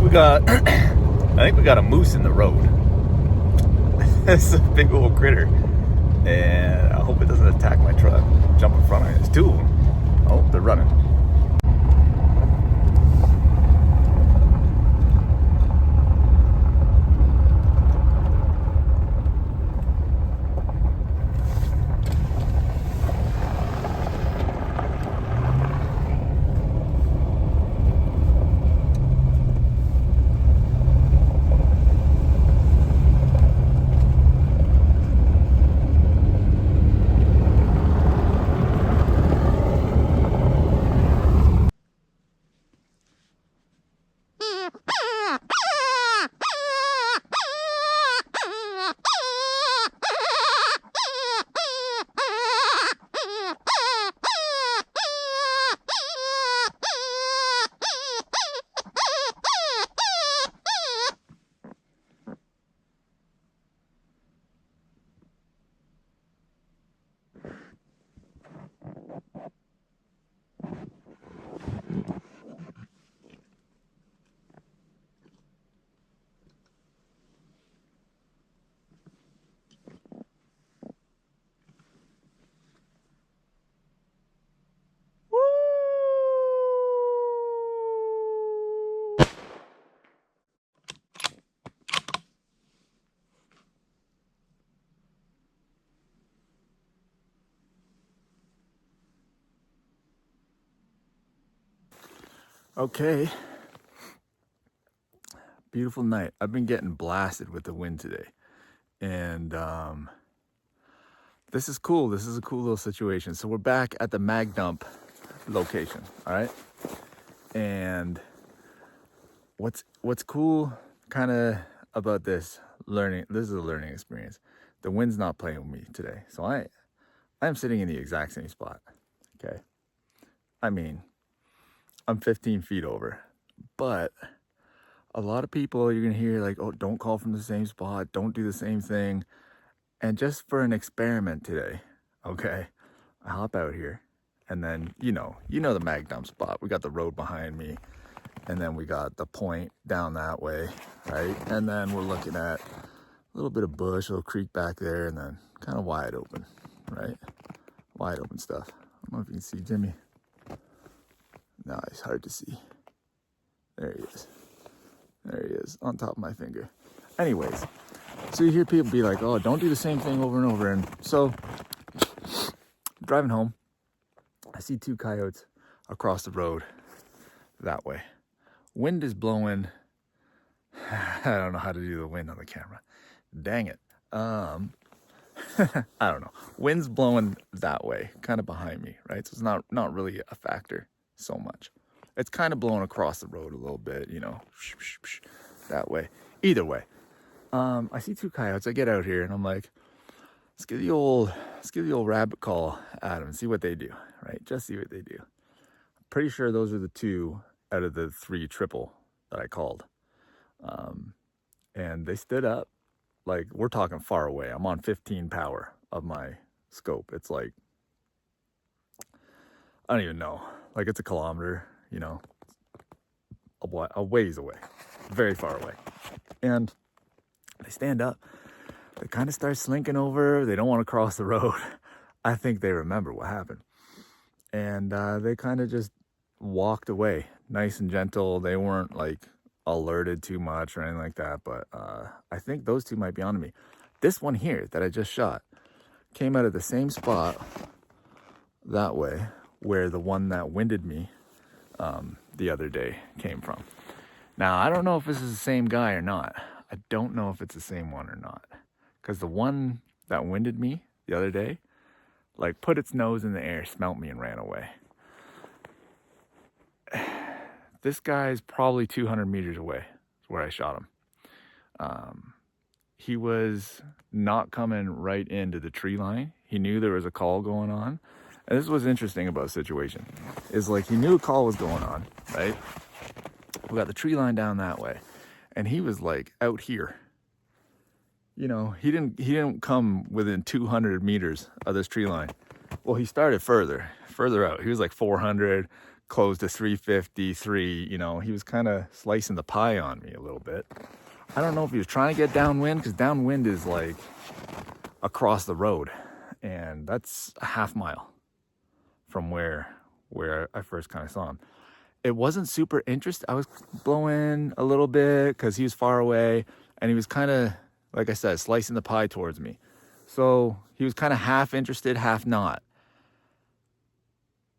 we got, I think we got a moose in the road. It's a big old critter, and I hope it doesn't attack my truck. Jump in front of it. There's two of them. Oh, they're running. Okay. Beautiful night. I've been getting blasted with the wind today. And this is cool. This is a cool little situation. So we're back at the mag dump location, all right? And what's cool kind of about this is a learning experience. The wind's not playing with me today. So I'm sitting in the exact same spot, okay? I mean, I'm 15 feet over, but a lot of people you're gonna hear like, oh, don't call from the same spot, don't do the same thing. And just for an experiment today, okay, I hop out here, and then you know the mag dump spot. We got the road behind me, and then we got the point down that way, right? And then we're looking at a little bit of bush, a little creek back there, and then kind of wide open, right? Wide open stuff. I don't know if you can see Jimmy. No, it's hard to see. There he is. There he is, on top of my finger. Anyways, so you hear people be like, oh, don't do the same thing over and over. And so, driving home, I see two coyotes across the road that way. Wind is blowing. I don't know how to do the wind on the camera. Dang it. I don't know. Wind's blowing that way, kind of behind me, right? So it's not really a factor so much. It's kind of blowing across the road a little bit, that way. Either way, I see two coyotes. I get out here and I'm like, let's give the old rabbit call at them and see what they do, right? Just see what they do. I'm pretty sure those are the two out of the 3 triple that I called. And they stood up, like we're talking far away. I'm on 15 power of my scope. It's like, I don't even know, like it's a kilometer, a ways away, very far away. And they stand up, they kind of start slinking over. They don't want to cross the road. I think they remember what happened. And they kind of just walked away, nice and gentle. They weren't like alerted too much or anything like that. But I think those two might be onto me. This one here that I just shot came out of the same spot that way where the one that winded me the other day came from. Now, I don't know if this is the same guy or not. I don't know if it's the same one or not. Because the one that winded me the other day, like put its nose in the air, smelt me and ran away. This guy's probably 200 meters away where I shot him. He was not coming right into the tree line. He knew there was a call going on. And this is what's interesting about the situation, is like he knew a call was going on, right? We got the tree line down that way, and he was like out here. He didn't come within 200 meters of this tree line. Well, he started further out. He was like 400, closed to 353. You know, he was kind of slicing the pie on me a little bit. I don't know if he was trying to get downwind, because downwind is like across the road, and that's a half mile from where I first kind of saw him. It wasn't super interesting. I was blowing a little bit because he was far away, and he was kind of, like I said, slicing the pie towards me. So he was kind of half interested, half not.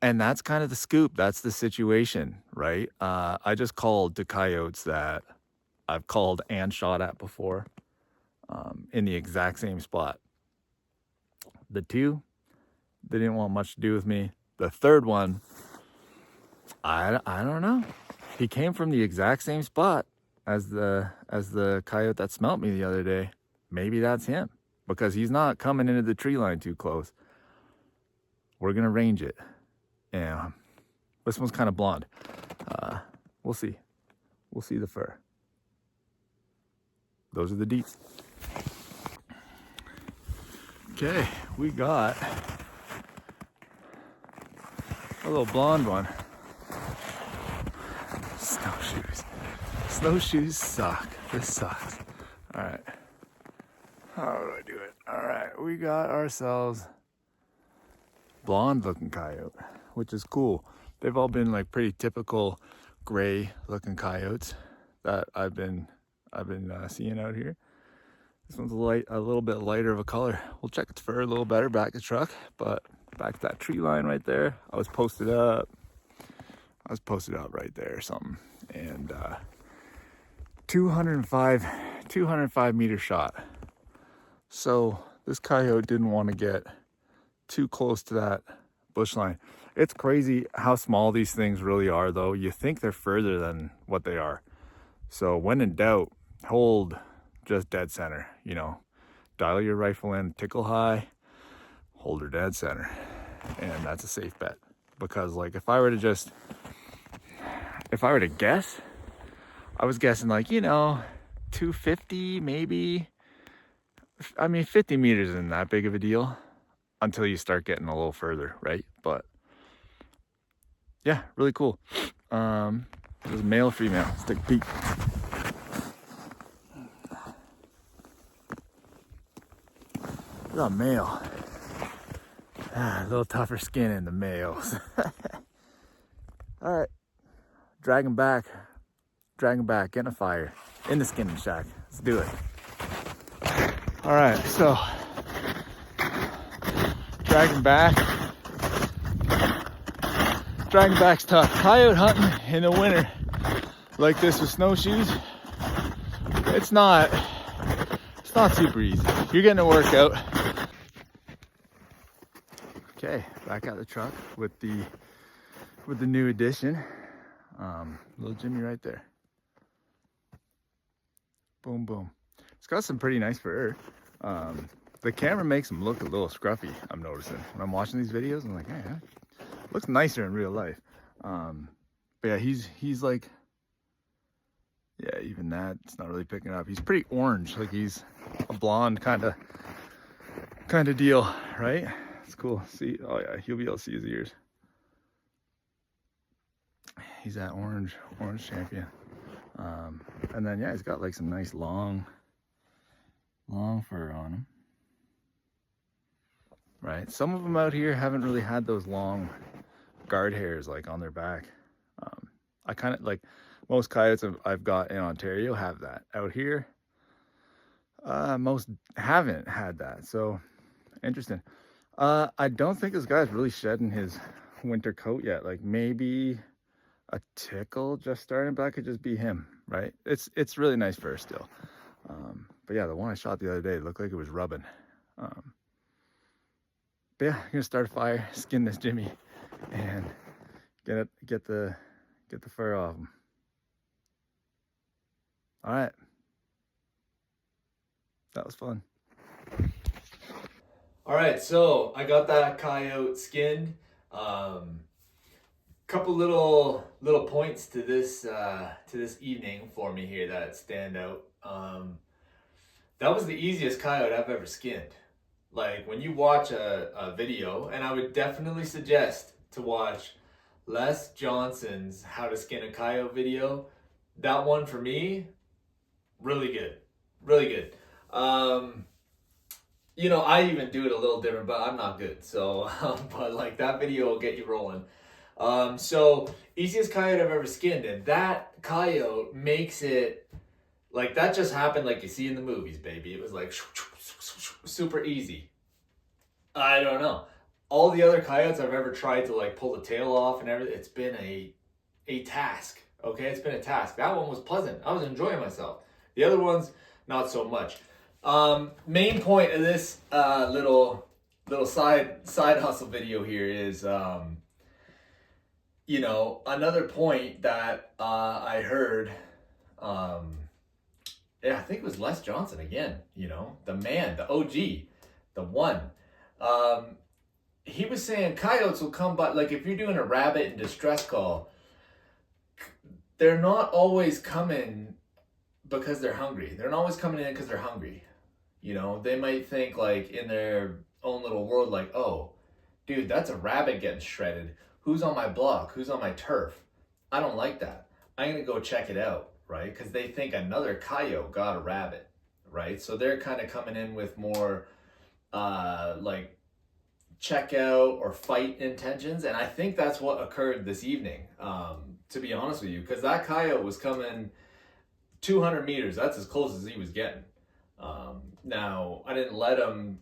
And that's kind of the scoop. That's the situation, right? I just called the coyotes that I've called and shot at before, in the exact same spot. The two, they didn't want much to do with me. The third one, I don't know. He came from the exact same spot as the coyote that smelt me the other day. Maybe that's him, because he's not coming into the tree line too close. We're gonna range it. Yeah, this one's kind of blonde. We'll see. We'll see the fur. Those are the deets. Okay, we got a little blonde one. Snowshoes. Snowshoes suck. This sucks. All right. How do I do it? All right, we got ourselves blonde looking coyote, which is cool. They've all been like pretty typical gray looking coyotes that I've been seeing out here. This one's a little bit lighter of a color. We'll check its fur a little better back at the truck, but back to that tree line right there. I was posted up right there or something. And 205 meter shot. So this coyote didn't want to get too close to that bush line. It's crazy how small these things really are, though. You think they're further than what they are. So when in doubt, hold just dead center, you know. Dial your rifle in, tickle high, hold her dead center. And that's a safe bet. Because like if I were to guess, I was guessing like, you know, 250 maybe. I mean, 50 meters isn't that big of a deal until you start getting a little further, right? But yeah, really cool. It was male, female. Let's take a peek. Look at male. A little tougher skin in the males. All right, drag him back, get in a fire, in the skinning shack. Let's do it. All right, so dragging back's tough. Coyote hunting in the winter like this with snowshoes, it's not super easy. You're getting a workout. Okay, back at the truck with the new addition. Little Jimmy right there. Boom, boom. It's got some pretty nice fur. The camera makes him look a little scruffy, I'm noticing. When I'm watching these videos, I'm like, hey, looks nicer in real life. But yeah, he's like, yeah, even that, it's not really picking up. He's pretty orange, like he's a blonde kind of deal, right? It's cool. See, oh yeah, he'll be able to see his ears. He's that orange champion. And then yeah, he's got like some nice long fur on him. Right, some of them out here haven't really had those long guard hairs like on their back. I kind of like most coyotes I've got in Ontario have that. Out here, most haven't had that. So interesting. I don't think this guy's really shedding his winter coat yet. Like maybe a tickle just starting, but that could just be him, right? It's really nice fur still. But yeah, the one I shot the other day looked like it was rubbing. But yeah, I'm gonna start a fire, skin this Jimmy, and get the fur off him. All right, that was fun. All right, so I got that coyote skinned. Couple little points to this evening for me here that stand out. That was the easiest coyote I've ever skinned. Like when you watch a video, and I would definitely suggest to watch Les Johnson's How to Skin a Coyote video. That one for me, really good. Really good. You know, I even do it a little different, but I'm not good. So, but like that video will get you rolling. So easiest coyote I've ever skinned, and that coyote makes it like that just happened like you see in the movies, baby. It was like super easy. I don't know. All the other coyotes I've ever tried to like pull the tail off and everything, it's been a task. Okay, it's been a task. That one was pleasant. I was enjoying myself. The other ones, not so much. Main point of this little side hustle video here is you know, another point that I heard, yeah, I think it was Les Johnson again, you know, the man, the OG, the one. He was saying coyotes will come by, like if you're doing a rabbit in distress call, they're not always coming because they're hungry. They're not always coming in because they're hungry. You know, they might think like in their own little world, like, oh, dude, that's a rabbit getting shredded. Who's on my block? Who's on my turf? I don't like that. I'm going to go check it out, right? Because they think another coyote got a rabbit, right? So they're kind of coming in with more like check out or fight intentions. And I think that's what occurred this evening, to be honest with you, because that coyote was coming 200 meters. That's as close as he was getting. Now, I didn't let him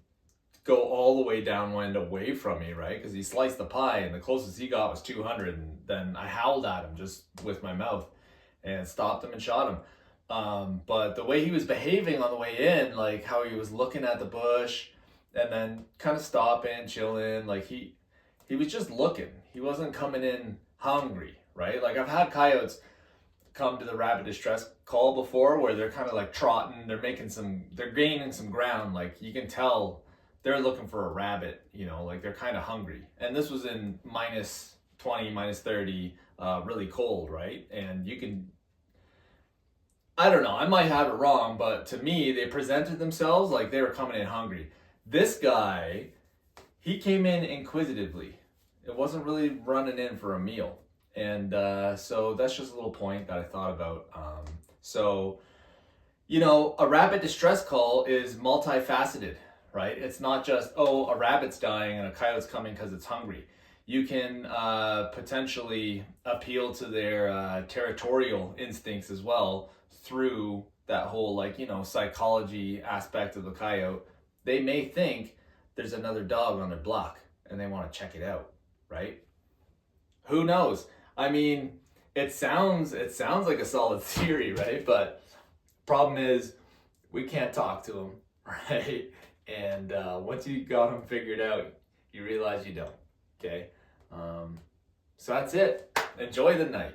go all the way downwind away from me, right? Because he sliced the pie and the closest he got was 200. And then I howled at him just with my mouth and stopped him and shot him. But the way he was behaving on the way in, like how he was looking at the bush and then kind of stopping, chilling, like he was just looking. He wasn't coming in hungry, right? Like I've had coyotes come to the rabbit distress call before where they're kind of like trotting, they're gaining some ground. Like you can tell they're looking for a rabbit, you know, like they're kind of hungry. And this was in minus 20, minus 30, really cold, right? And you can, I don't know, I might have it wrong, but to me, they presented themselves like they were coming in hungry. This guy, he came in inquisitively. It wasn't really running in for a meal. And so that's just a little point that I thought about. So, you know, a rabbit distress call is multifaceted, right? It's not just, oh, a rabbit's dying and a coyote's coming because it's hungry. You can potentially appeal to their territorial instincts as well through that whole, like, you know, psychology aspect of the coyote. They may think there's another dog on their block and they want to check it out, right? Who knows? I mean, it sounds like a solid theory, right? But problem is, we can't talk to them, right? And once you got them figured out, you realize you don't. Okay, so that's it. Enjoy the night.